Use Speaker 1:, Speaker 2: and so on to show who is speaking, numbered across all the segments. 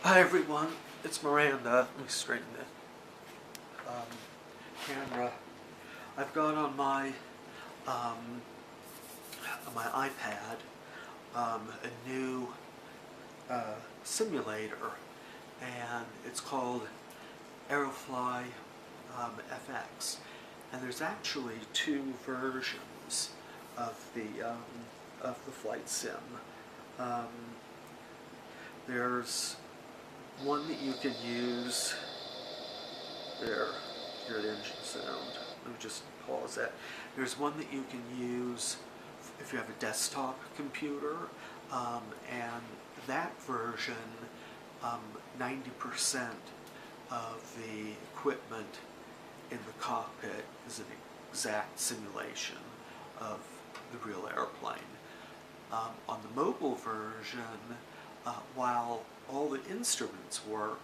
Speaker 1: Hi everyone, it's Miranda. Let me straighten the camera. I've got on my iPad a new simulator, and it's called Aerofly FS. And there's actually two versions of the flight sim. There's one that you can use. There, hear the engine sound. Let me just pause that. There's one that you can use if you have a desktop computer, and that version, 90% of the equipment in the cockpit is an exact simulation of the real airplane. On the mobile version, while all the instruments work,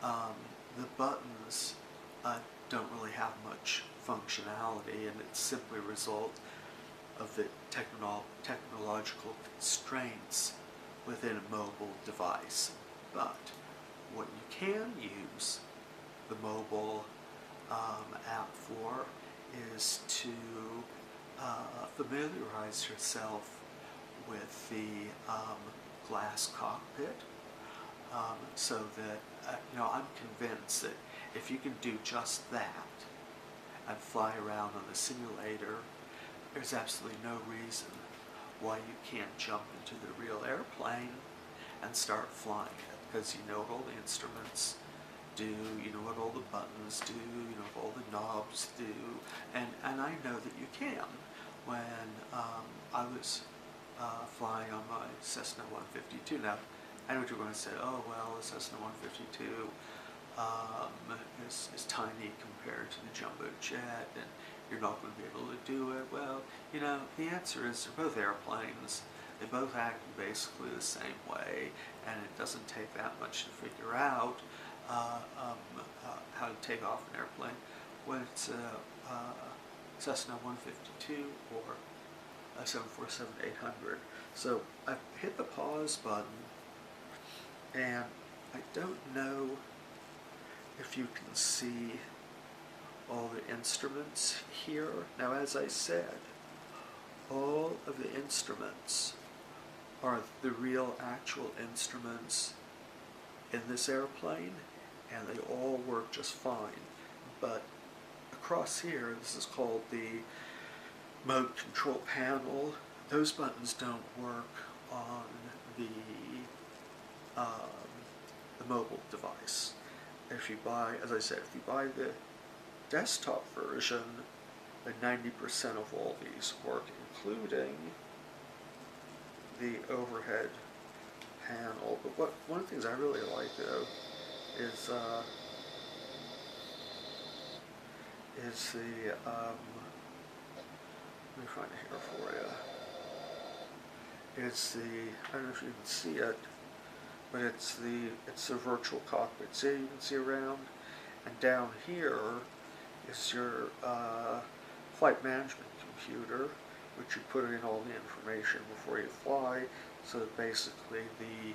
Speaker 1: the buttons don't really have much functionality, and it's simply a result of the technological constraints within a mobile device. But what you can use the mobile app for is to familiarize yourself with the glass cockpit, so that I'm convinced that if you can do just that and fly around on the simulator, there's absolutely no reason why you can't jump into the real airplane and start flying it, because you know what all the instruments do, you know what all the buttons do, you know what all the knobs do, and I know that you can. When I was flying on my Cessna 152. Now, I know what you're going to say, oh well, the Cessna 152 is tiny compared to the jumbo jet, and you're not going to be able to do it. Well, the answer is they're both airplanes. They both act basically the same way, and it doesn't take that much to figure out how to take off an airplane when it's a Cessna 152 or a 747-800. So I've hit the pause button, and I don't know if you can see all the instruments here. Now, as I said, all of the instruments are the real actual instruments in this airplane, and they all work just fine. But across here, this is called the mode control panel. Those buttons don't work on the mobile device. If you buy, as I said, if you buy the desktop version, then 90% of all these work, including the overhead panel. But one of the things I really like, though, is the let me find it here for you. It's the, I don't know if you can see it, but it's the virtual cockpit. See, you can see around, and down here is your flight management computer, which you put in all the information before you fly, so that basically the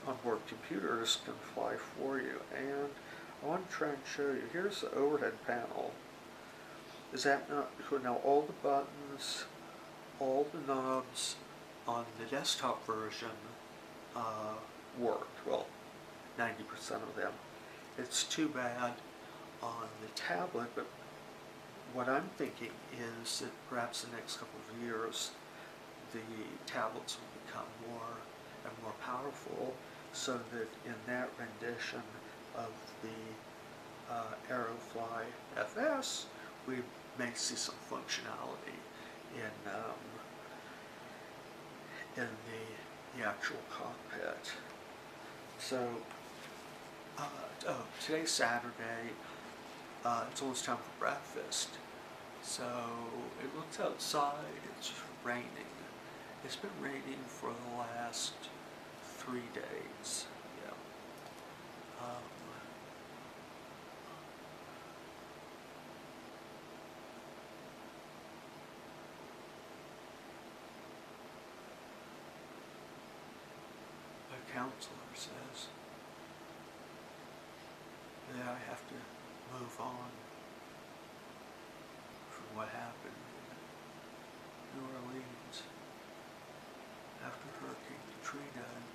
Speaker 1: onboard computers can fly for you. And I want to try and show you. Here's the overhead panel. Is that not, now all the buttons, all the knobs on the desktop version worked. Well, 90% of them. It's too bad on the tablet, but what I'm thinking is that perhaps the next couple of years the tablets will become more and more powerful, so that in that rendition of the Aerofly FS, we may see some functionality in the actual cockpit. So, today's Saturday. It's almost time for breakfast. So it looks outside. It's raining. It's been raining for the last 3 days. Yeah. My counselor says I have to move on from what happened in New Orleans after Hurricane Katrina. And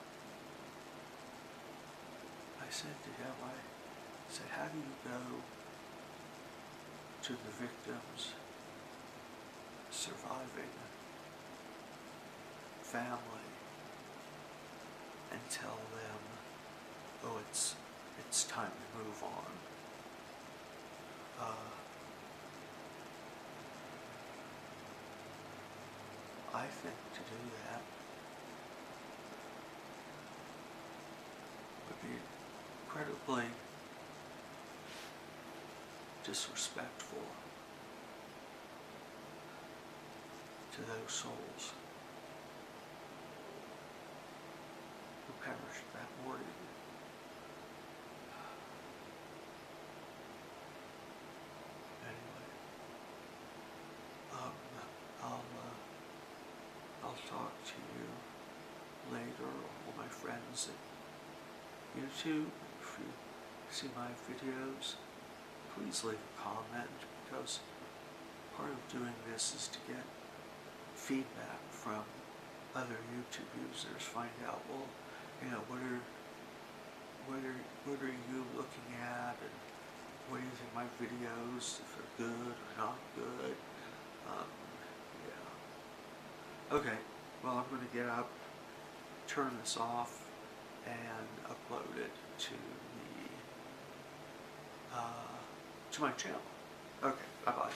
Speaker 1: I said to him, I said, how do you go to the victims' surviving family and tell them, oh, it's time to move on? I think to do that would be incredibly disrespectful to those souls who perished that morning. Anyway, I'll talk to you later, all my friends at YouTube. If you see my videos, please leave a comment, because part of doing this is to get feedback from other YouTube users, find out, well, you know, what are you looking at, and what do you think of my videos, if they're good or not good. Yeah. Okay, well, I'm going to get up, turn this off, and upload it to the to my channel. Okay, bye-bye.